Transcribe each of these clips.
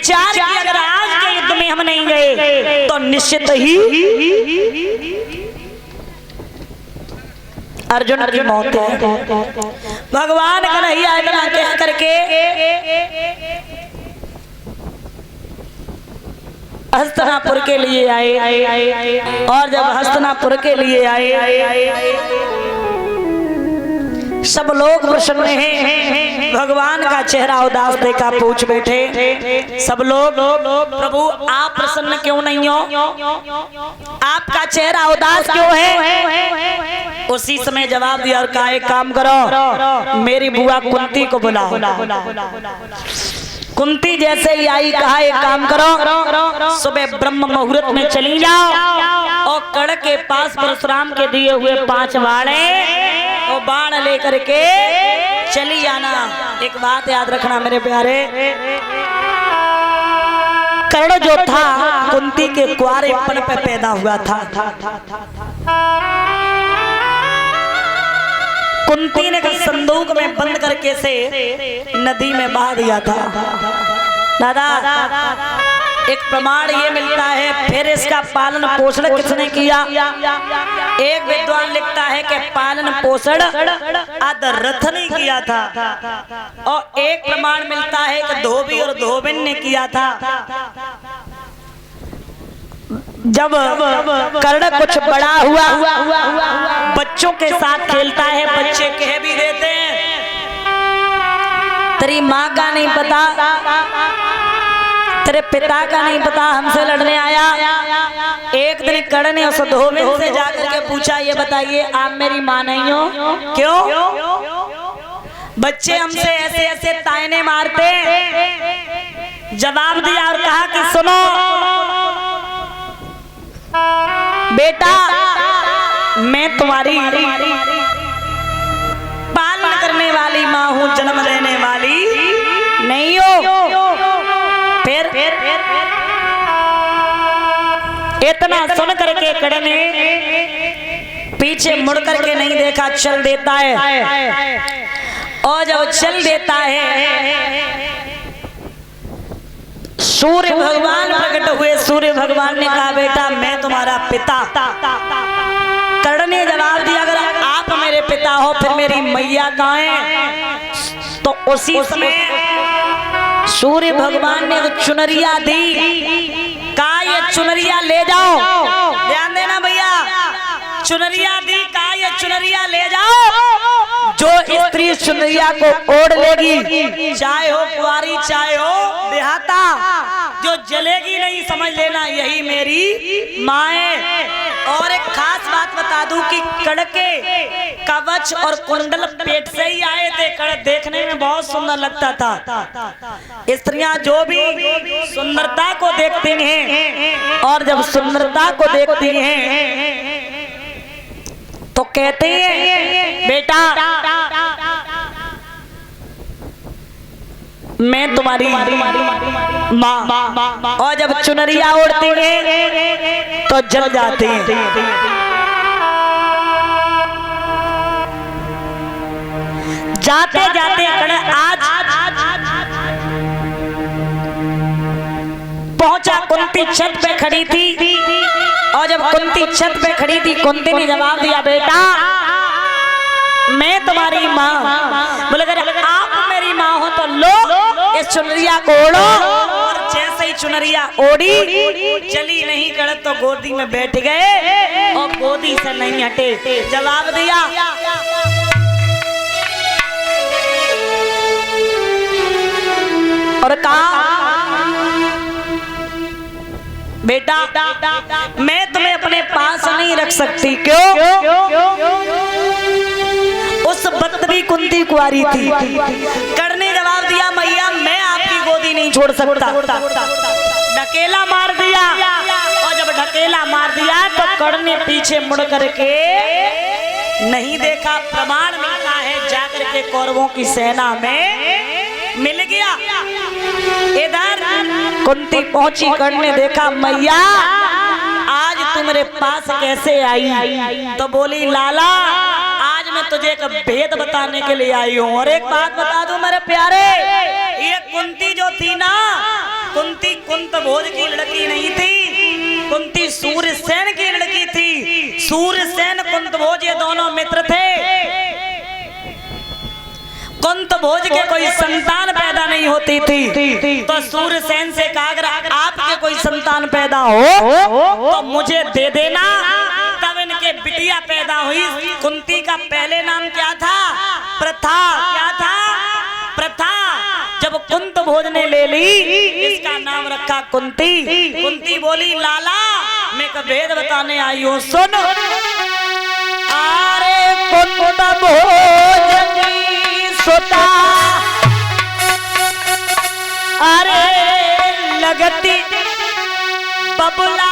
विचार कि अगर आज के युद्ध में हम नहीं गए तो निश्चित ही अर्जुन की मौत है। भगवान कन्हैया इतना कह करके हस्तिनापुर के लिए आए और जब हस्तिनापुर के लिए आए सब लोग प्रसन्न हैं। भगवान का चेहरा उदास देखा पूछ बैठे सब लोग, प्रभु आप प्रसन्न क्यों नहीं हो, आपका चेहरा उदास क्यों है। उसी समय जवाब दिया और कहा एक काम करो, मेरी बुआ कुंती को बुलाओ। कुंती जैसे ही आई कहा एक काम करो, सुबह ब्रह्म मुहूर्त में चली जाओ और कड़ के पास परशुराम के दिए हुए 5 बाणे और बाण लेकर के चली आना। एक बात याद रखना मेरे प्यारे, कर्ण जो था कुंती के कुंवारेपन पे पैदा हुआ था। कुंती ने संदूक में बंद करके से नदी में बहा दिया था। दादा एक प्रमाण ये मिलता है, फिर इसका पालन पोषण किसने किया। एक विद्वान लिखता है कि पालन पोषण अदरथ ने किया था और एक प्रमाण मिलता है कि धोबी और धोबिन ने किया था। जब कर्ण कुछ बड़ा हुआ बच्चों के साथ खेलता है, बच्चे कह भी देते हैं तेरी माँ का नहीं पता, तेरे पिता का नहीं पता, हमसे लड़ने आया। एक दिन कर्ण ने उस धोबिन से जाकर के पूछा ये बताइए आप मेरी माँ नहीं हो क्यों। बच्चे हमसे ऐसे ऐसे ताने मारते। जवाब दिया और कहा कि सुनो बेटा, मैं तुम्हारी पालन करने वाली माँ हूँ, जन्म देने वाली नहीं हो। फिर इतना सुन करके कर्ण ने पीछे मुड़ करके नहीं देखा, चल देता है और जब चल देता है सूर्य भगवान प्रकट हुए। सूर्य भगवान ने कहा बेटा मैं तुम्हारा पिता। कर्ण ने जवाब दिया अगर आप मेरे पिता हो फिर मेरी मैया कहाँ है। तो उसी समय सूर्य भगवान ने चुनरिया दी, कहा ये चुनरिया ले जाओ। ध्यान देना भैया, चुनरिया दी, कहा ये चुनरिया ले जाओ। जो स्त्री चुनरिया को ओढ़ लेगी, चाहे हो कुंवारी चाहे हो देहाता, जो जलेगी नहीं समझ लेना यही मेरी माँ है। और एक खास बात बता दूं कि कर्ण के कवच और कुंडल पेट से ही आए थे। कर्ण देखने में बहुत सुंदर लगता था। स्त्रियां जो भी सुंदरता को देखती हैं और जब सुंदरता को देखती हैं तो कहते हैं बेटा मैं तुम्हारी माँ। और जब चुनरिया ओढ़ती हैं तो जल जाती हैं। जाते जाते कर्ण आज पहुंचा। कुंती छत पे खड़ी थी और जब कुंती छत पे खड़ी थी कुंती ने जवाब दिया बेटा मैं तुम्हारी माँ। बोले अगर आप मेरी माँ हो तो लो इस चुनरिया को ओढ़ो। और जैसे ही चुनरिया ओढ़ी चली नहीं कर्ण तो गोदी में बैठ गए और गोदी से नहीं हटे। जवाब दिया और कहा बेटा मैं तुम्हें अपने पास नहीं रख सकती। क्यों? उस वक्त भी कुंती कुंवारी थी। कर्ण ने जवाब दिया मैया मैं आपकी गोदी नहीं छोड़ सकता। ढकेला मार दिया और जब ढकेला मार दिया तो कर्ण ने पीछे मुड़ करके नहीं देखा। प्रमाण मिलता है जाकर के कौरवों की सेना में मिल गया। इधर कुंती पहुंची, कर्ण ने देखा मैया आज तू मेरे पास कैसे आई। तो बोली लाला आज मैं तुझे एक भेद बताने के लिए आई हूँ। और एक बात बता दूं मेरे प्यारे, ये कुंती जो थी ना कुंती कुंत भोज की लड़की नहीं थी, कुंती सूर्यसेन की लड़की थी। सूर्यसेन कुंत भोज ये दोनों मित्र थे। कुंत भोज के कोई संतान पैदा नहीं होती थी, तो सूर्यसेन से कहा अगर आपके कोई संतान पैदा हो तो मुझे दे देना। तब इनके बिटिया पैदा हुई। कुंती का पहले नाम क्या था? प्रथा। क्या था? प्रथा। जब कुंत भोज ने ले ली, इसका नाम रखा कुंती। कुंती बोली लाला मैं एक भेद बताने आई हूँ, सुन। अरे कुंत भोज की सुता, अरे लगती बबुला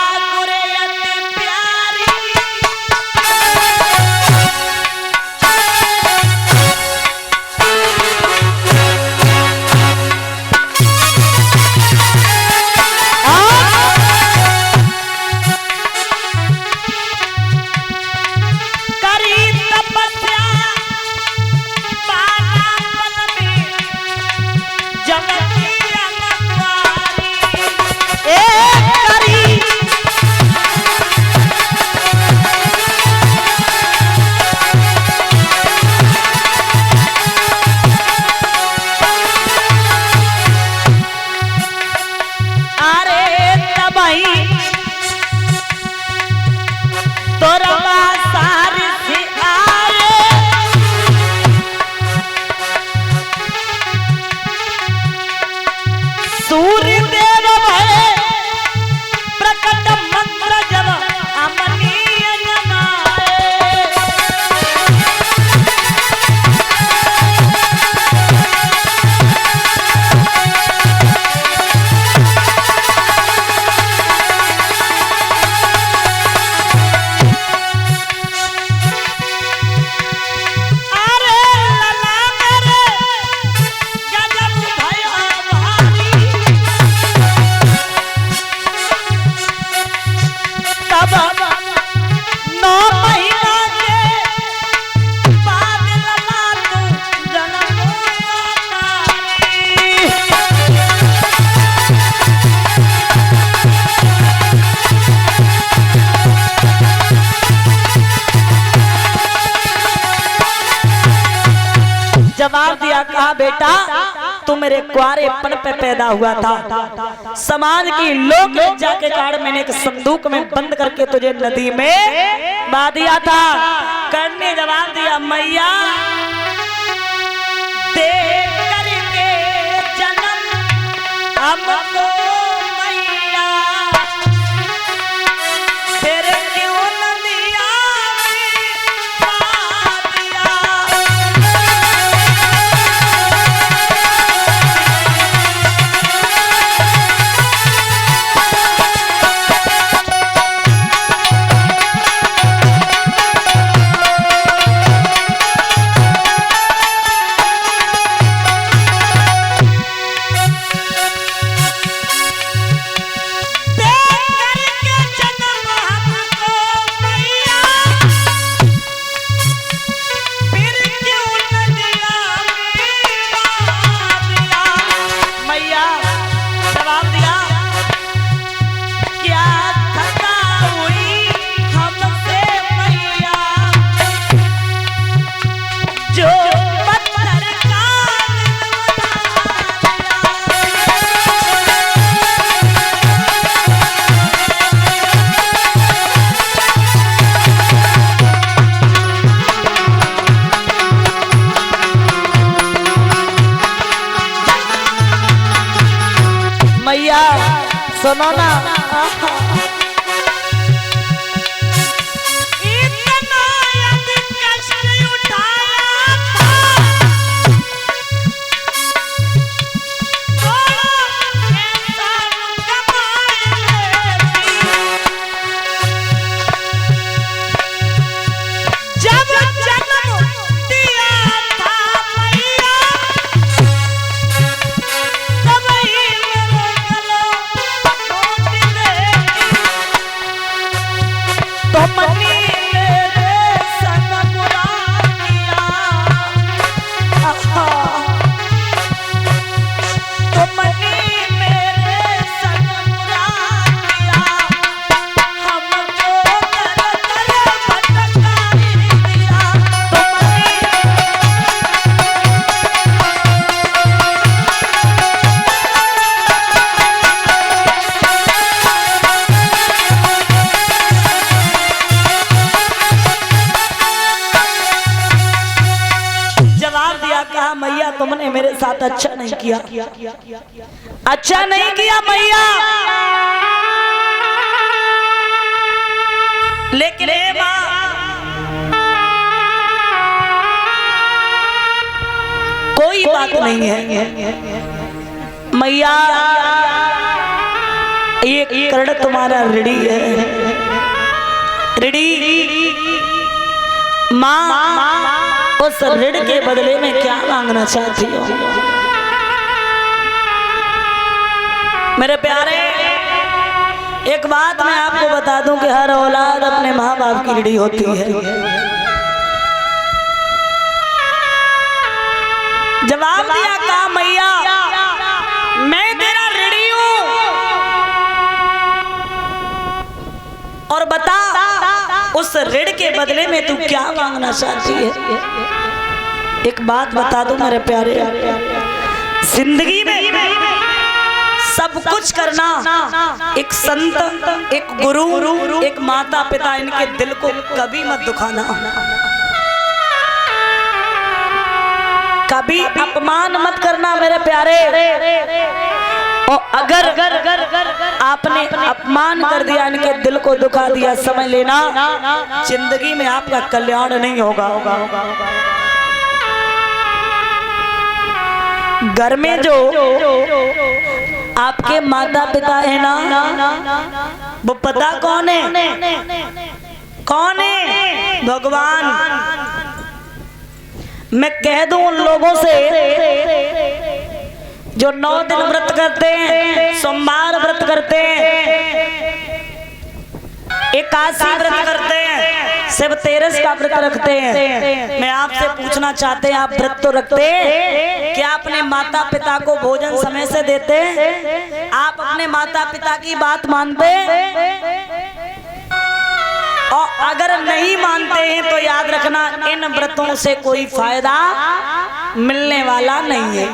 जवाब दिया, कहा बेटा तू मेरे कुआरेपन पे पैदा हुआ था, समाज की लोक लज्जा के कारण मैंने एक संदूक में बंद करके तुझे नदी में बहा दिया था। कर्ण ने जवाब दिया, मैया दे करके जन्म हमको मैया तेरे क्यों नदिया सुनो ना, इतना यदि कष्ट उठाया था, इंसान कमाए जब जन्म दिया था मैया, तब ही मेरे गलों तुमने मेरे साथ अच्छा नहीं किया, अच्छा नहीं किया मैया। लेकिन हे माँ, कोई बात नहीं है मैया, ये कर्ण तुम्हारा ऋणी है। ऋणी माँ, उस ऋण के बदले में क्या मांगना चाहती हो? मेरे प्यारे, एक बात मैं आपको बता दूं कि हर औलाद अपने माँ बाप की ऋणी होती है। जवाब दिया, कहा मैया मैं तेरा ऋणी हूं, और बता उस ऋण के बदले में तू क्या मांगना चाहती है? एक बात बता दूं मेरे प्यारे, जिंदगी में सब कुछ करना, एक संत, एक गुरु, एक माता पिता, इनके दिल को कभी मत दुखाना, कभी अपमान मत करना मेरे प्यारे। और अगर आपने अपमान कर दिया, इनके दिल को दुखा दिया, समझ लेना जिंदगी में आपका कल्याण नहीं होगा। घर में जो आपके माता पिता है ना, वो पता कौन है? कौन है? भगवान। मैं कह दूं उन लोगों से जो 9 दिन व्रत करते हैं, सोमवार व्रत करते हैं, एकादशी व्रत करते हैं, शिव तेरस का व्रत रखते हैं, मैं आपसे पूछना चाहते हैं, आप व्रत तो रखते हैं, क्या अपने माता पिता को भोजन समय से देते हैं? आप अपने माता पिता की बात मानते हैं? और अगर नहीं मानते हैं तो याद रखना, इन व्रतों से कोई फायदा मिलने वाला नहीं है।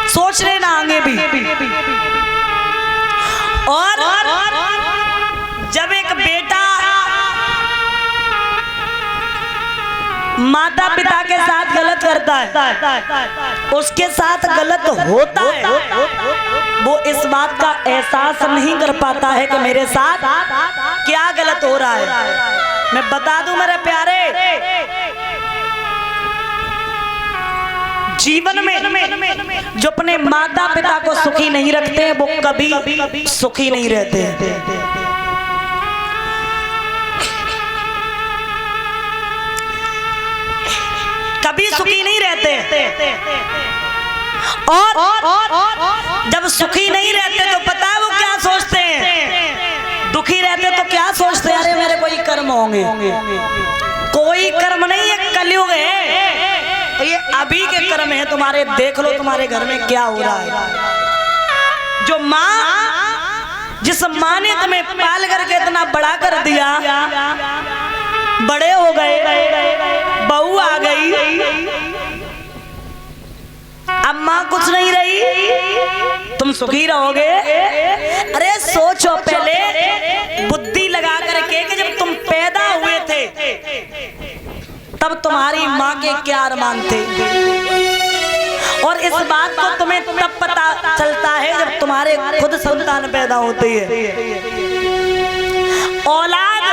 सोच लेना आगे भी। और जब एक बेटा माता पिता के साथ गलत करता है, उसके साथ गलत होता है, वो इस बात का एहसास नहीं कर पाता है कि मेरे साथ क्या गलत हो रहा है। मैं बता दूं मेरे प्यारे, जीवन में जो अपने माता पिता को सुखी नहीं रखते हैं, वो कभी सुखी नहीं रहते हैं। कभी सुखी नहीं रहते। और जब सुखी नहीं रहते तो पता है वो क्या सोचते हैं? दुखी रहते तो क्या सोचते हैं? अरे मेरे कोई कर्म होंगे। कोई कर्म नहीं, ये कलयुग है, ये अभी के कर्म है तुम्हारे। देख लो तुम्हारे घर में क्या हो रहा है। जो माँ, जिस माँ ने तुम्हें पाल करके इतना बड़ा कर दिया, बड़े हो गए, बहू आ गई, अब माँ कुछ नहीं रही, तुम सुखी रहोगे? अरे सोचो पहले, बुद्धि लगा करके कि जब तुम पैदा हुए थे तब तुम्हारी माँ के क्या अरमान थे, और इस बात को तुम्हें तब पता चलता है जब तुम्हारे खुद संतान पैदा होती है। औलाद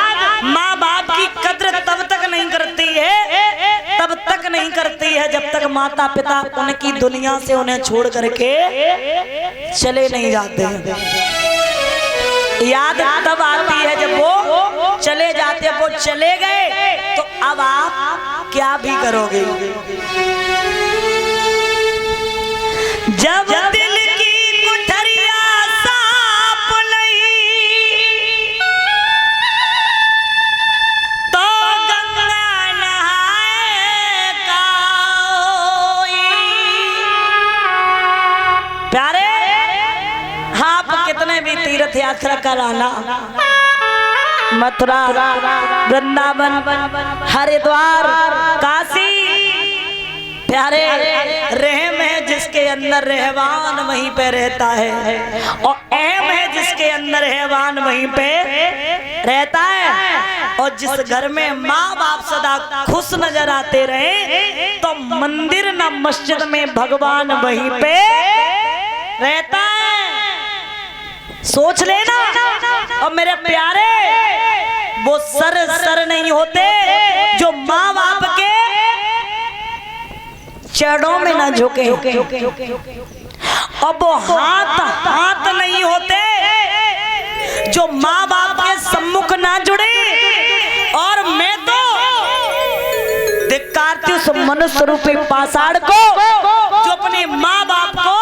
माँ बाप की कद्र तब तक नहीं करती है, तब तक नहीं करती है जब तक माता पिता उनकी दुनिया से उन्हें छोड़ करके चले नहीं जाते हैं। याद तब आती है जब वो चले जाते हैं। वो चले गए तो अब आप क्या भी करोगे? जब दिल की कुठरिया साफ नहीं तो गंगा नहाए कोई। प्यारे, आप कितने भी तीर्थ यात्रा कराना, मथुरा, वृंदावन, हरिद्वार, काशी, प्यारे रहम है जिसके अंदर रहवान वहीं पे रहता है, और अहम है जिसके अंदर रहवान वहीं पे रहता है। और जिस घर में माँ बाप सदा खुश नजर आते रहे तो मंदिर ना मस्जिद में भगवान वहीं पे रहता है। सोच लेना। और मेरे प्यारे वो सर नहीं होते जो माँ बाप के चरणों में ना झुके, और वो हाथ नहीं होते जो माँ बाप के सम्मुख ना जुड़े। और मैं तो धिक्कारती उस मनुष्य रूपी पाषाण को जो अपने माँ बाप को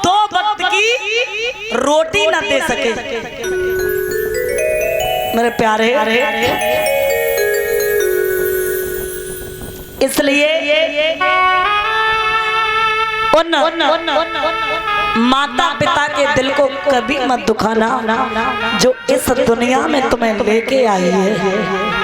2 वक्त की रोटी ना दे सके। मेरे प्यारे, इसलिए माता पिता के दिल को कभी मत दुखाना जो इस दुनिया में तुम्हें लेके आई है।